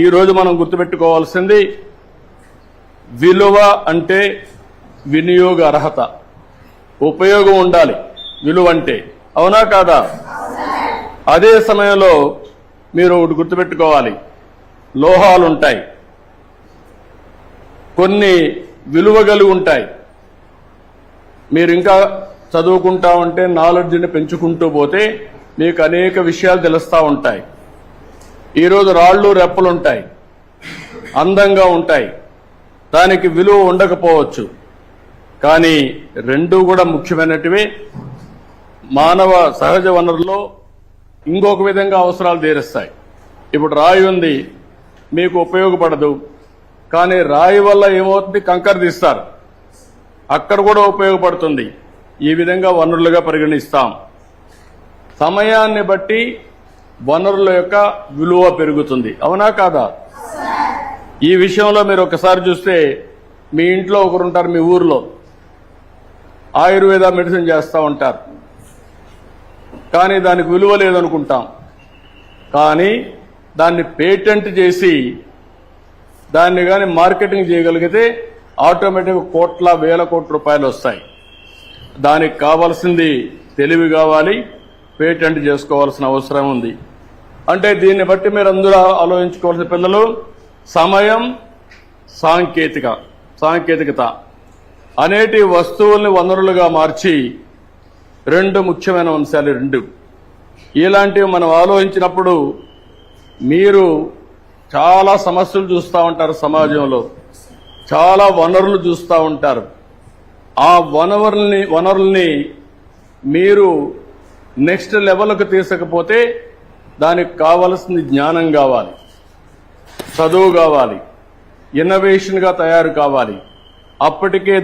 ఈరోజు మనం గుర్తుపెట్టుకోవాల్సింది విలువ అంటే వినియోగ అర్హత, ఉపయోగం ఉండాలి విలువ అంటే, అవునా కాదా? అదే సమయంలో మీరు ఒకటి గుర్తుపెట్టుకోవాలి, లోహాలు ఉంటాయి, కొన్ని విలువ కలిగి ఉంటాయి. మీరు ఇంకా చదువుకుంటా ఉంటే నాలెడ్జ్ని పెంచుకుంటూ పోతే మీకు అనేక విషయాలు తెలుస్తూ ఉంటాయి. ఈరోజు రాళ్ళు రెప్పలు ఉంటాయి, అందంగా ఉంటాయి, దానికి విలువ ఉండకపోవచ్చు, కానీ రెండూ కూడా ముఖ్యమైనటివి. మానవ సహజ వనరుల్లో ఇంకొక విధంగా అవసరాలు తీరుస్తాయి. ఇప్పుడు రాయి ఉంది, మీకు ఉపయోగపడదు, కానీ రాయి వల్ల ఏమవుతుంది, కంకర తీస్తారు, అక్కడ కూడా ఉపయోగపడుతుంది. ఈ విధంగా వనరులుగా పరిగణిస్తాం. సమయాన్ని బట్టి వనరుల యొక్క విలువ పెరుగుతుంది, అవునా కాదా? ఈ విషయంలో మీరు ఒకసారి చూస్తే, మీ ఇంట్లో ఒకరుంటారు, మీ ఊర్లో ఆయుర్వేద మెడిసిన్ చేస్తూ ఉంటారు, కానీ దానికి విలువ లేదనుకుంటాం. కానీ దాన్ని పేటెంట్ చేసి దాన్ని కానీ మార్కెటింగ్ చేయగలిగితే ఆటోమేటిక్గా కోట్ల వేల కోట్ల రూపాయలు వస్తాయి. దానికి కావాల్సింది తెలివి కావాలి, పేటెంట్ చేసుకోవాల్సిన అవసరం ఉంది. అంటే దీన్ని బట్టి మీరు అందరూ ఆలోచించుకోవాల్సిన పిల్లలు, సమయం, సాంకేతికత అనేటి వస్తువుల్ని వనరులుగా మార్చి రెండు ముఖ్యమైన అంశాలు. ఇలాంటివి మనం ఆలోచించినప్పుడు మీరు చాలా సమస్యలు చూస్తూ ఉంటారు, సమాజంలో చాలా వనరులు చూస్తూ ఉంటారు. ఆ వనరుల్ని మీరు నెక్స్ట్ లెవెల్కి తీసుకపోతే దానికి కావలసిన జ్ఞానం కావాలి, చదువు కావాలి, ఇన్నోవేషన్గా తయారు కావాలి. అప్పటికే